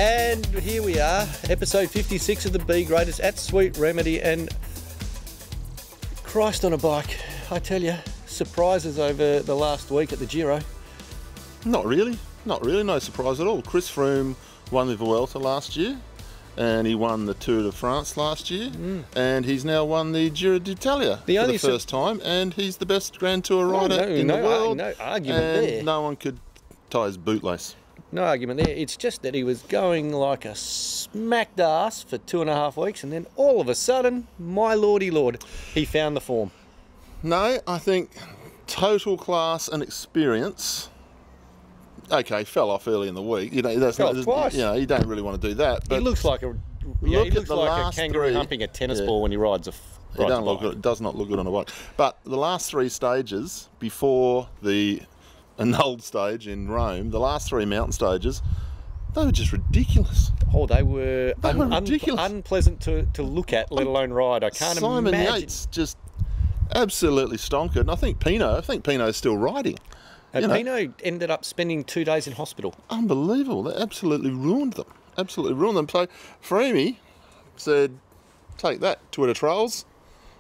And here we are, episode 56 of the B Graders at Sweet Remedy, and Christ on a bike, I tell you, surprises over the last week at the Giro. Not really, no surprise at all. Chris Froome won the Vuelta last year, and he won the Tour de France last year, and he's now won the Giro d'Italia for the first time, and he's the best Grand Tour rider in the world. No argument and there. No one could tie his bootlace. No argument there. It's just that he was going like a smacked ass for 2.5 weeks, and then all of a sudden, my lordy lord, he found the form. No, I think total class and experience. Okay, fell off early in the week. You know, that's fell not, twice. You know, you don't really want to do that. But he looks like a kangaroo humping a tennis ball when he rides a It does not look good on a bike. But the last 3 stages before the annulled stage in Rome, the last 3 mountain stages, they were just ridiculous. Oh, they were ridiculous. Unpleasant to look at, let alone ride. I can't Simon imagine. Yates just absolutely stonkered. And I think Pino's still riding. And Pino ended up spending 2 days in hospital. Unbelievable. They absolutely ruined them. Absolutely ruined them. So Froome said, take that, Twitter trolls.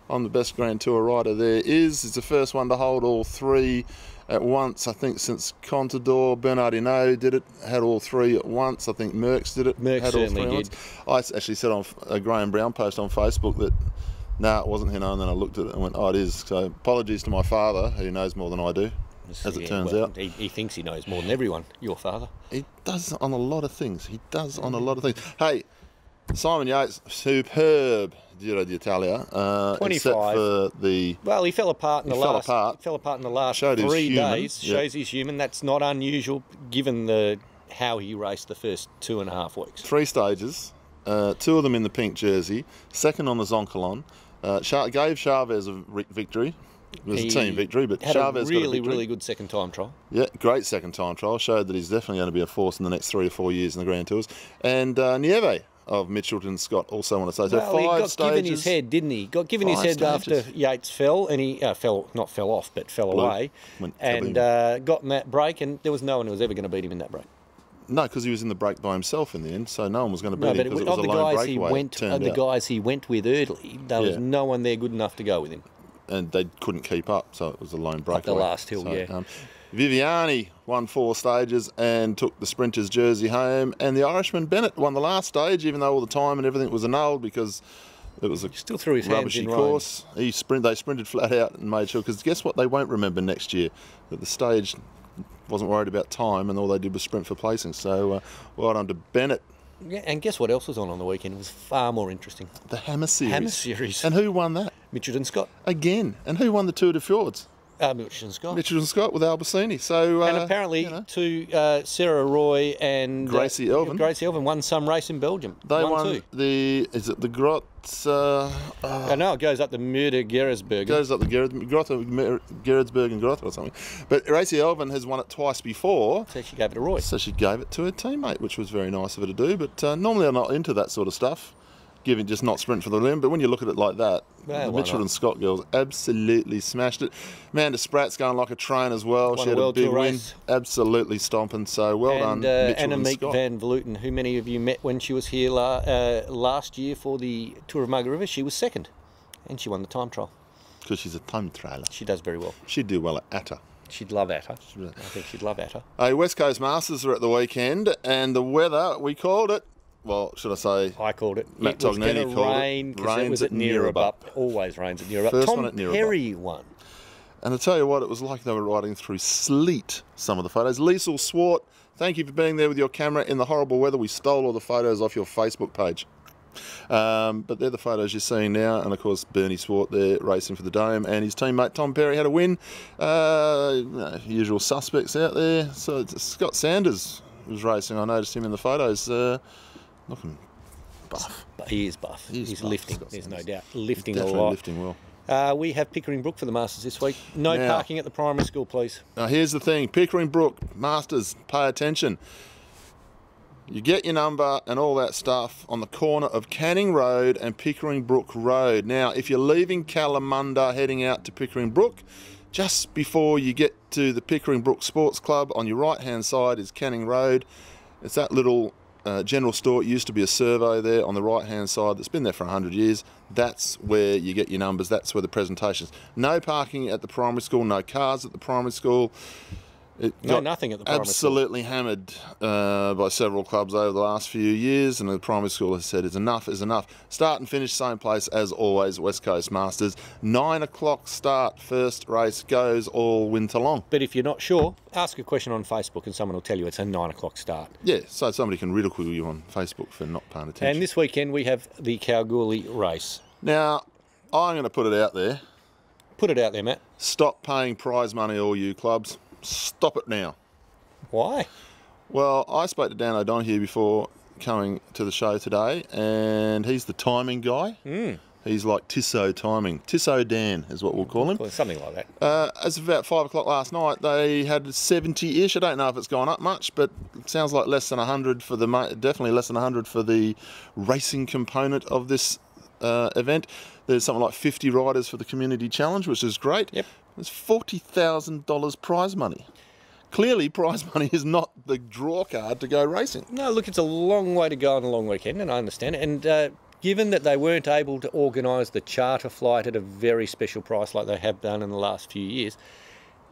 I'm the best Grand Tour rider there is. He's the first one to hold all 3 at once, I think, since Contador. Bernard Hinault did it, had all 3 at once. I think Merckx did it, had all 3 at once. I actually said on a Graham Brown post on Facebook that, it wasn't Hinault, and then I looked at it and went, oh, it is. So apologies to my father, who knows more than I do, as it turns out. He thinks he knows more than everyone, your father. He does on a lot of things. Hey, Simon Yates, superb Giro d'Italia. 25. Except for the... Well, he fell apart in the last 3 days. Yep. Shows he's human. That's not unusual given how he raced the first 2.5 weeks. 3 stages, 2 of them in the pink jersey, second on the Zoncolan. Gave Chavez a victory. It was a team victory, but Chavez got a victory. Really good second time trial. Yeah, great second time trial. Showed that he's definitely going to be a force in the next 3 or 4 years in the Grand Tours. And Nieve of Mitchelton Scott also want to say. So well, 5 he got stages. given his head, didn't he? Got given his head stages. after Yates fell, and he fell off, but fell away, and got in that break, and there was no one who was ever going to beat him in that break. No, because he was in the break by himself in the end, so no one was going to beat him because it was a lone breakaway. The guys he went with early, there was no one there good enough to go with him. And they couldn't keep up, so it was a lone breakaway. Up the last hill, yeah. Viviani won 4 stages and took the Sprinters jersey home, and the Irishman Bennett won the last stage, even though all the time and everything was annulled because it was a still threw his rubbishy course. They sprinted flat out and made sure, because guess what they won't remember next year? That the stage wasn't worried about time and all they did was sprint for placing. So well done to Bennett. Yeah, and guess what else was on the weekend? It was far more interesting. The Hammer Series. And who won that? Mitchelton Scott. Again. And who won the Tour de Fjords? Mitchelton Scott with Albacini. So and apparently Sarah Roy and Gracie Elvin won some race in Belgium. They won the Grot? I know it goes up the Murder Gerardsberg. Goes up the Gerardsberg and Grot or something. But Gracie Elvin has won it twice before. So she gave it to Roy. So she gave it to her teammate, which was very nice of her to do. But normally I'm not into that sort of stuff, just not sprint for the limb. But when you look at it like that, the Mitchelton Scott girls absolutely smashed it. Amanda Spratt's going like a train as well. She had a big win, absolutely stomping. So well done, Mitchelton Annemiek Scott. van Vleuten, who many of you met when she was here last year for the Tour of Margaret River. She was second, and she won the time trial. Because she's a time trailer. She does very well. She'd do well at Atta. She'd love Atta. I think she'd love Atta. West Coast Masters are at the weekend, and the weather, we called it. Well, should I say? I called it. Matt Tognini called it. It was at Neerabup. Always rains at Neerabup. First Tom one at Neerabup. Perry won. And I tell you what, it was like they were riding through sleet, some of the photos. Liesl Swart, thank you for being there with your camera in the horrible weather. We stole all the photos off your Facebook page. But they're the photos you're seeing now. And of course, Bernie Swart there racing for the Dome. And his teammate Tom Perry had a win. Usual suspects out there. So Scott Sanders was racing. I noticed him in the photos. Looking buff. He is buff. He's lifting, there's no doubt. Lifting a lot. Definitely lifting well. We have Pickering Brook for the Masters this week. No parking at the primary school, please. Now, here's the thing. Pickering Brook, Masters, pay attention. You get your number and all that stuff on the corner of Canning Road and Pickering Brook Road. Now, if you're leaving Kalamunda heading out to Pickering Brook, just before you get to the Pickering Brook Sports Club, on your right-hand side is Canning Road. It's that little general store. It used to be a servo there on the right-hand side that's been there for 100 years. That's where you get your numbers. That's where the presentations. No parking at the primary school, no cars at the primary school. Nothing at the primary school. Absolutely hammered by several clubs over the last few years, and the primary school has said enough is enough. Start and finish same place as always, West Coast Masters. 9 o'clock start, first race goes all winter long. But if you're not sure, ask a question on Facebook and someone will tell you it's a 9 o'clock start. Yeah, so somebody can ridicule you on Facebook for not paying attention. And this weekend we have the Kalgoorlie race. Now, I'm going to put it out there. Put it out there, Matt. Stop paying prize money, all you clubs. Stop it now. Why? Well, I spoke to Dan O'Donoghue before coming to the show today, and he's the timing guy. He's like Tissot timing. Tissot Dan is what we'll call him. Something like that. As of about 5 o'clock last night, they had 70-ish. I don't know if it's gone up much, but it sounds like less than 100 for the, definitely less than 100 for the racing component of this event. There's something like 50 riders for the community challenge, which is great. Yep. There's $40,000 prize money. Clearly, prize money is not the draw card to go racing. No, look, it's a long way to go on a long weekend, and I understand it. And given that they weren't able to organise the charter flight at a very special price like they have done in the last few years,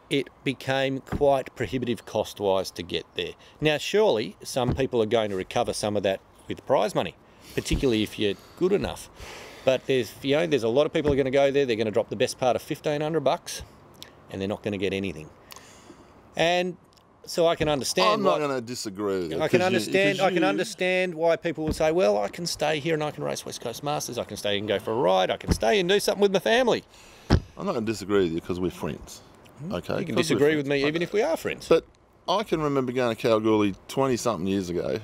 it became quite prohibitive cost-wise to get there. Now, surely some people are going to recover some of that with prize money, particularly if you're good enough. But there's a lot of people who are going to go there. They're going to drop the best part of $1,500, and they're not going to get anything. And so I can understand. I'm not going to disagree with that. I can understand why people will say, "Well, I can stay here and I can race West Coast Masters. I can stay and go for a ride. I can stay and do something with my family." I'm not going to disagree with you because we're friends. Okay. You can disagree with me even if we are friends. But I can remember going to Kalgoorlie 20-something years ago.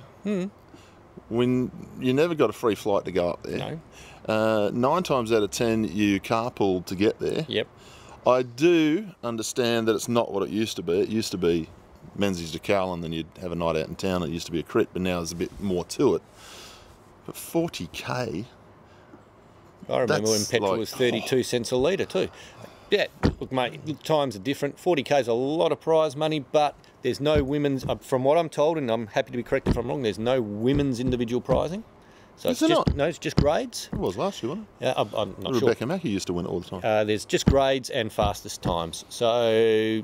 When you never got a free flight to go up there. No. 9 times out of 10, you carpooled to get there. Yep. I do understand that it's not what it used to be. It used to be Menzies to Cal, and then you'd have a night out in town. It used to be a crit, but now there's a bit more to it. But 40K. I remember when petrol was 32 cents a litre too. Yeah, look, mate, times are different. 40K is a lot of prize money, but there's no women's, from what I'm told, and I'm happy to be corrected if I'm wrong, there's no women's individual prizing. So it's just grades. It was last year, wasn't it? I'm not sure. Rebecca Mackey used to win it all the time. There's just grades and fastest times. So,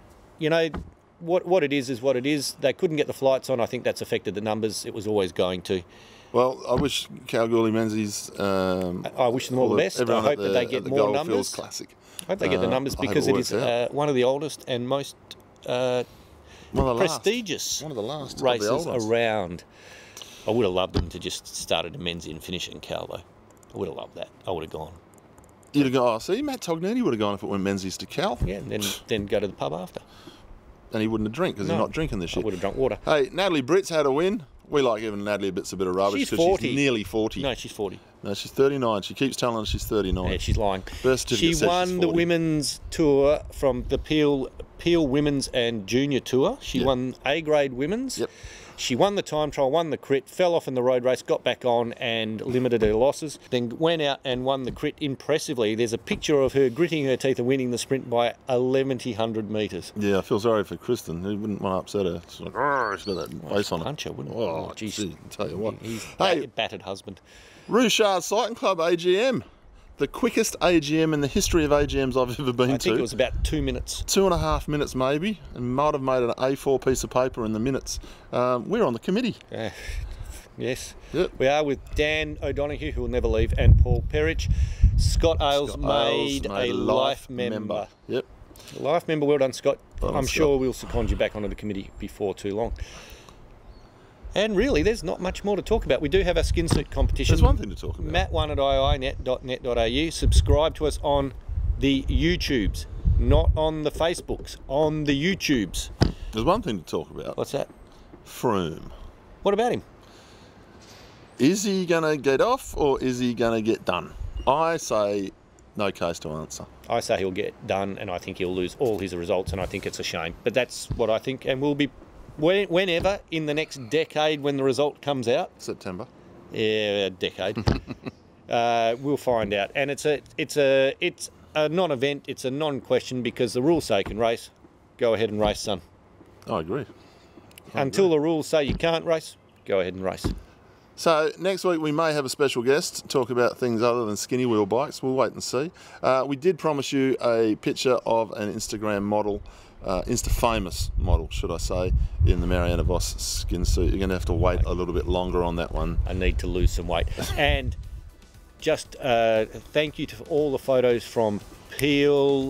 what it is what it is. They couldn't get the flights on. I think that's affected the numbers. It was always going to. Well, I wish Kalgoorlie Menzies... I wish them all the best. I hope that they get more numbers. Goldfields Classic. I hope they get the numbers because it is one of the oldest and most prestigious races around. I would have loved them to just start at a men's and finish it in Cal, though. I would have loved that. I would have gone. You'd have gone, see, Matt Tognini would have gone if it went Menzies to Cal. Yeah, and then go to the pub after. And he wouldn't have drank because he's not drinking this year. I would have drunk water. Hey, Natalie Britt's had a win. We like giving Natalie a bit of rubbish because she's nearly 40. No, she's 40. No, she's 39. She keeps telling us she's 39. Yeah, she's lying. She won the women's tour from the Peel Women's and Junior Tour. She won A-grade women's. Yep. She won the time trial, won the crit, fell off in the road race, got back on and limited her losses. Then went out and won the crit impressively. There's a picture of her gritting her teeth and winning the sprint by 1,100 metres. Yeah, I feel sorry for Kristen. He wouldn't want to upset her. She's like, she's got that face on her. Punch her, wouldn't it? Oh, gee, I'll tell you what. He's a battered husband. Rouchard Cycling Club AGM. The quickest AGM in the history of AGMs I've ever been to. I think it was about 2 minutes. 2.5 minutes maybe, and might have made an A4 piece of paper in the minutes. We're on the committee. Yes. Yep. We are with Dan O'Donoghue, who will never leave, and Paul Perrich. Scott Ailes made a life member. Yep. Life member, well done, Scott. Well done, I'm sure we'll second you back onto the committee before too long. And really, there's not much more to talk about. We do have our skin suit competition. There's one thing to talk about. Matt1 at iinet.net.au. Subscribe to us on the YouTubes, not on the Facebooks, on the YouTubes. There's one thing to talk about. What's that? Froome. What about him? Is he going to get off or is he going to get done? I say no case to answer. I say he'll get done, and I think he'll lose all his results, and I think it's a shame. But that's what I think, and we'll be... Whenever in the next decade when the result comes out. September. Yeah, a decade. We'll find out. And it's a non-event, it's a non-question because the rules say you can race. Go ahead and race, son. I agree. Until the rules say you can't race, go ahead and race. So next week we may have a special guest talk about things other than skinny wheel bikes. We'll wait and see. We did promise you a picture of an Instagram model, Insta-famous model, should I say, in the Mariana Voss skin suit. You're going to have to wait a little bit longer on that one. I need to lose some weight. And just thank you to all the photos from Peel,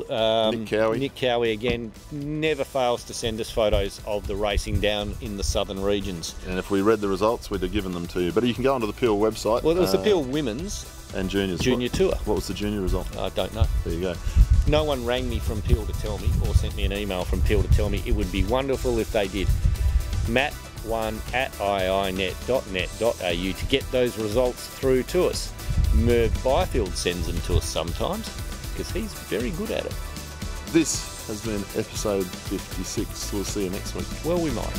Nick Cowie again, never fails to send us photos of the racing down in the southern regions. And if we read the results, we'd have given them to you. But you can go onto the Peel website. Well, it was the Peel Women's and Juniors. Junior Tour. What was the junior result? I don't know. There you go. No one rang me from Peel to tell me, or sent me an email from Peel to tell me. It would be wonderful if they did. matt1@iinet.net.au to get those results through to us. Merv Byfield sends them to us sometimes, because he's very good at it. This has been episode 56. We'll see you next week. Well, we might.